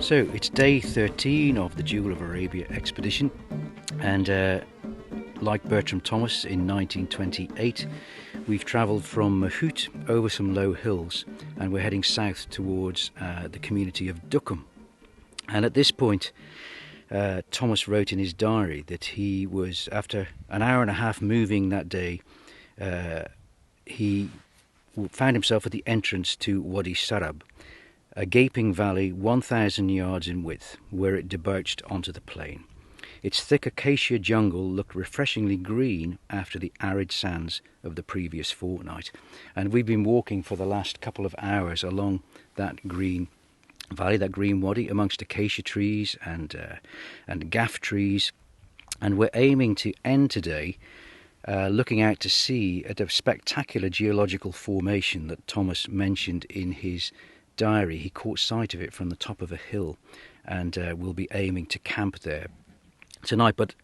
So it's day 13 of the Jewel of Arabia expedition, and like Bertram Thomas in 1928, we've travelled from Mahout over some low hills, and we're heading south towards the community of Dukum. And at this point, Thomas wrote in his diary that he was, after an hour and a half moving that day, he found himself at the entrance to Wadi Sarab, a gaping valley 1,000 yards in width, where it debouched onto the plain. Its thick acacia jungle looked refreshingly green after the arid sands of the previous fortnight, and we've been walking for the last couple of hours along that green valley, that green wadi, amongst acacia trees and gaff trees, and we're aiming to end today looking out to sea at a spectacular geological formation that Thomas mentioned in his diary. He caught sight of it from the top of a hill, and we'll be aiming to camp there tonight. But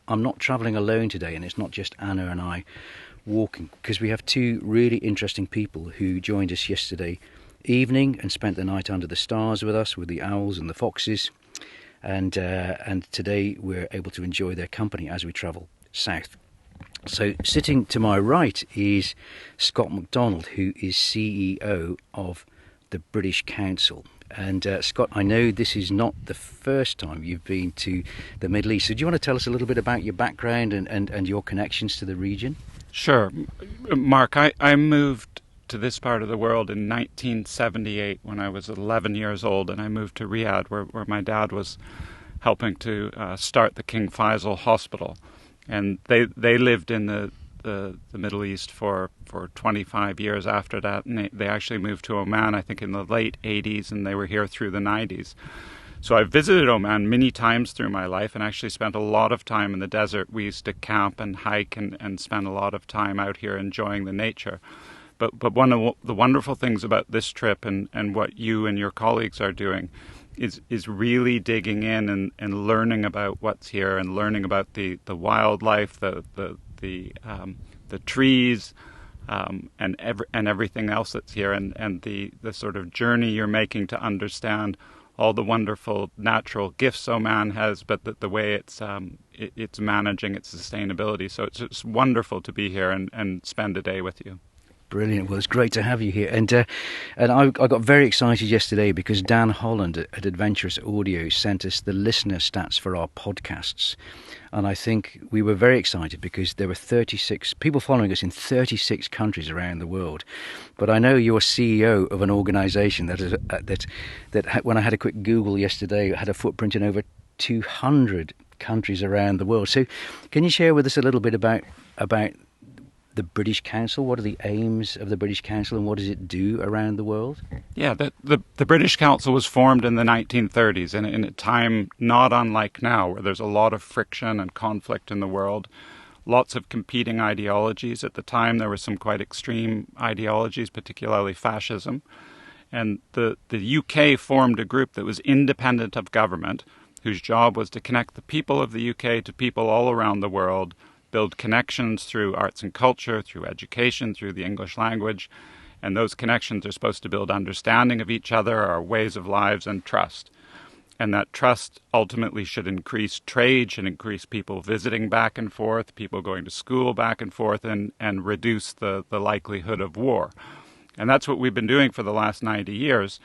I'm not travelling alone today, and it's not just Anna and I walking, because we have two really interesting people who joined us yesterday evening and spent the night under the stars with us, with the owls and the foxes, and today we're able to enjoy their company as we travel south. So sitting to my right is Scott McDonald, who is CEO of the British Council. And Scott, I know this is not the first time you've been to the Middle East, so do you want to tell us a little bit about your background and your connections to the region? Sure. Mark, I moved to this part of the world in 1978 when I was 11 years old, and I moved to Riyadh, where my dad was helping to start the King Faisal Hospital. And they lived in the Middle East for 25 years after that, and they actually moved to Oman, I think, in the late 80s, and they were here through the 90s. So I've visited Oman many times through my life and actually spent a lot of time in the desert. We used to camp and hike and spend a lot of time out here enjoying the nature. But one of the wonderful things about this trip and what you and your colleagues are doing is really digging in and learning about what's here and learning about the wildlife, the trees, and everything else that's here, and the sort of journey you're making to understand all the wonderful natural gifts Oman has, but the way it's managing its sustainability. So it's just wonderful to be here and spend a day with you. Brilliant. Well, it's great to have you here. And I got very excited yesterday because Dan Holland at Adventurous Audio sent us the listener stats for our podcasts. And I think we were very excited because there were 36 people following us in 36 countries around the world. But I know you're CEO of an organisation that when I had a quick Google yesterday, had a footprint in over 200 countries around the world. So can you share with us a little bit about the British Council? What are the aims of the British Council, and what does it do around the world? Yeah, the British Council was formed in the 1930s, in a time not unlike now, where there's a lot of friction and conflict in the world, lots of competing ideologies. At the time, there were some quite extreme ideologies, particularly fascism. And the UK formed a group that was independent of government, whose job was to connect the people of the UK to people all around the world, build connections through arts and culture, through education, through the English language. And those connections are supposed to build understanding of each other, our ways of lives, and trust. And that trust ultimately should increase trade, should increase people visiting back and forth, people going to school back and forth, and reduce the likelihood of war. And that's what we've been doing for the last 90 years.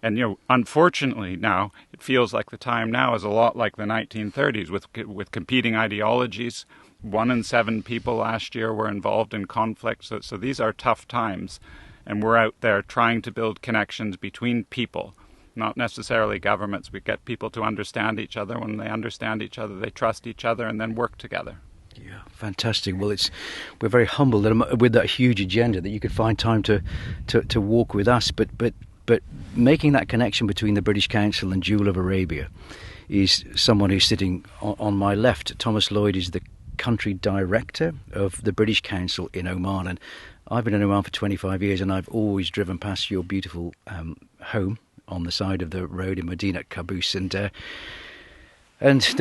And, unfortunately now, it feels like the time now is a lot like the 1930s with competing ideologies. 1 in 7 people last year were involved in conflict. So these are tough times. And we're out there trying to build connections between people, not necessarily governments. We get people to understand each other. When they understand each other, they trust each other and then work together. Yeah, fantastic. Well, we're very humbled that with that huge agenda that you could find time to walk with us. But making that connection between the British Council and Jewel of Arabia is someone who's sitting on my left. Thomas Lloyd is the country director of the British Council in Oman, and I've been in Oman for 25 years, and I've always driven past your beautiful home on the side of the road in Medina Caboose, and there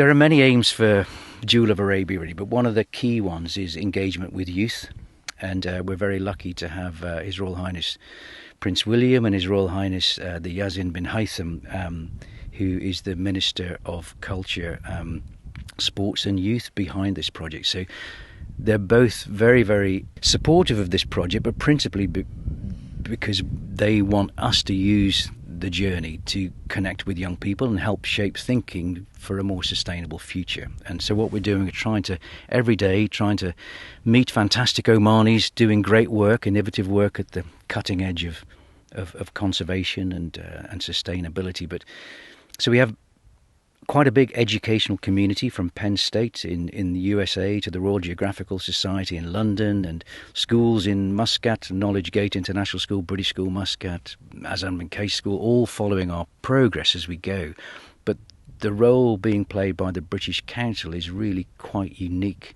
are many aims for Jewel of Arabia, really, but one of the key ones is engagement with youth, and we're very lucky to have His Royal Highness Prince William and His Royal Highness the Yazid bin Haytham, who is the Minister of Culture, Sports and Youth behind this project. So they're both very, very supportive of this project, but principally because they want us to use the journey to connect with young people and help shape thinking for a more sustainable future. And so what we're doing is every day trying to meet fantastic Omanis doing great work, innovative work at the cutting edge of conservation and sustainability. But so we have quite a big educational community from Penn State in the USA to the Royal Geographical Society in London, and schools in Muscat, Knowledge Gate International School, British School Muscat, Azam and Case School, all following our progress as we go. But the role being played by the British Council is really quite unique.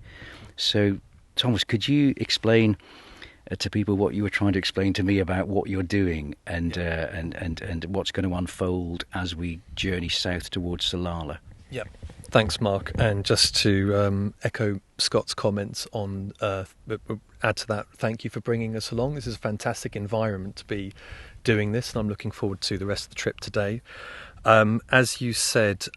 So, Thomas, could you explain to people what you were trying to explain to me about what you're doing and what's going to unfold as we journey south towards Salalah? Yeah, thanks, Mark. And just to echo Scott's comments on, add to that, thank you for bringing us along. This is a fantastic environment to be doing this, and I'm looking forward to the rest of the trip today. As you said,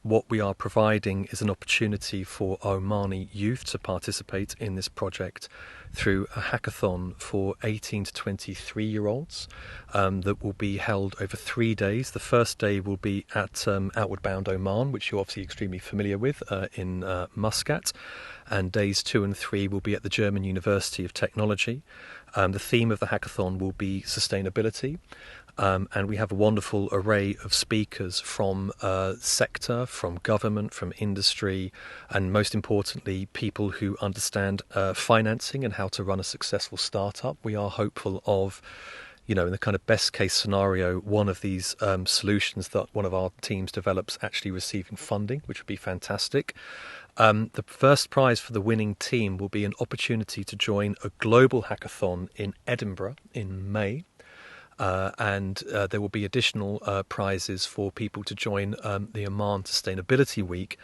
what we are providing is an opportunity for Omani youth to participate in this project through a hackathon for 18 to 23-year-olds that will be held over 3 days. The first day will be at Outward Bound Oman, which you're obviously extremely familiar with, in Muscat, and days 2 and 3 will be at the German University of Technology. The theme of the hackathon will be sustainability. And we have a wonderful array of speakers from sector, from government, from industry, and most importantly, people who understand financing and how to run a successful startup. We are hopeful of, in the kind of best case scenario, one of these solutions that one of our teams develops actually receiving funding, which would be fantastic. The first prize for the winning team will be an opportunity to join a global hackathon in Edinburgh in May. And there will be additional prizes for people to join the Oman Sustainability Week,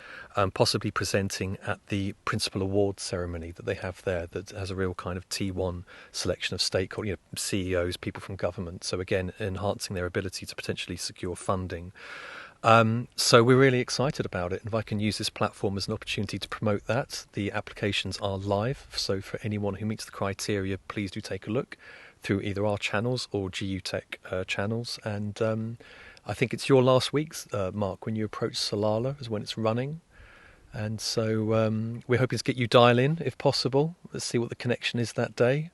possibly presenting at the Principal Awards ceremony that they have there, that has a real kind of T1 selection of stakeholders, CEOs, people from government. So again, enhancing their ability to potentially secure funding. So we're really excited about it. And if I can use this platform as an opportunity to promote that, the applications are live. So for anyone who meets the criteria, please do take a look through either our channels or GU Tech channels. And I think it's your last weeks, Mark, when you approach Salalah is when it's running. And so we're hoping to get you dial in if possible. Let's see what the connection is that day.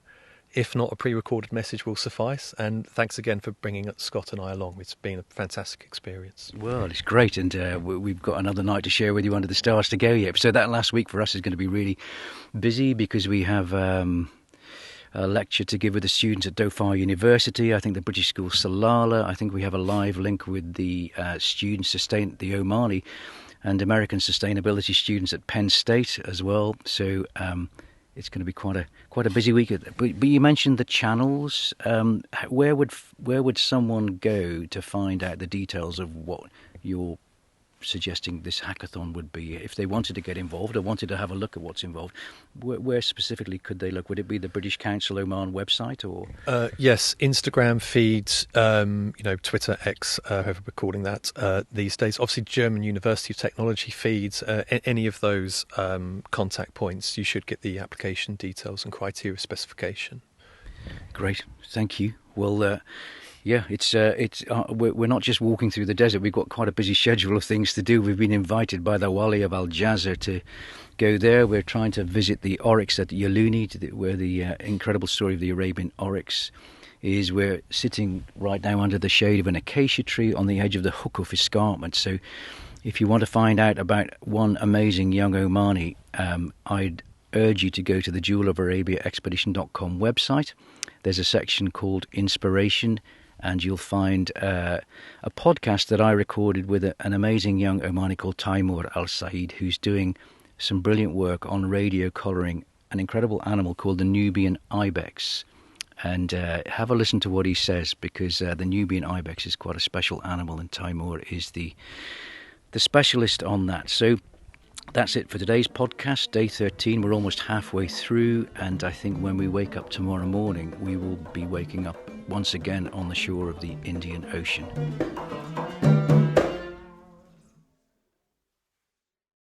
If not, a pre-recorded message will suffice. And thanks again for bringing Scott and I along. It's been a fantastic experience. Well, it's great. And we've got another night to share with you under the stars to go yet. So that last week for us is going to be really busy because we have a lecture to give with the students at Dhofar University. I think the British School Salalah. I think we have a live link with the students, the Omani and American sustainability students at Penn State as well. So it's going to be quite a busy week. But you mentioned the channels. Where would someone go to find out the details of what you're suggesting this hackathon would be if they wanted to get involved or wanted to have a look at what's involved? Where specifically could they look? Would it be the British Council Oman website or? Yes, Instagram feeds, Twitter, X, however we're calling that these days. Obviously, German University of Technology feeds. Any of those contact points, you should get the application details and criteria specification. Great, thank you. Well. Yeah, we're not just walking through the desert. We've got quite a busy schedule of things to do. We've been invited by the Wali of Al Jazer to go there. We're trying to visit the oryx at Yaluni, where the incredible story of the Arabian oryx is. We're sitting right now under the shade of an acacia tree on the edge of the Hukuf escarpment. So if you want to find out about one amazing young Omani, I'd urge you to go to the Jewel of Arabia Expedition.com website. There's a section called Inspiration, and you'll find a podcast that I recorded with an amazing young Omani called Taimur Al-Said, who's doing some brilliant work on radio collaring an incredible animal called the Nubian ibex. And have a listen to what he says, because the Nubian ibex is quite a special animal, and Taimur is the specialist on that. So that's it for today's podcast, day 13. We're almost halfway through, and I think when we wake up tomorrow morning, we will be waking up once again on the shore of the Indian Ocean.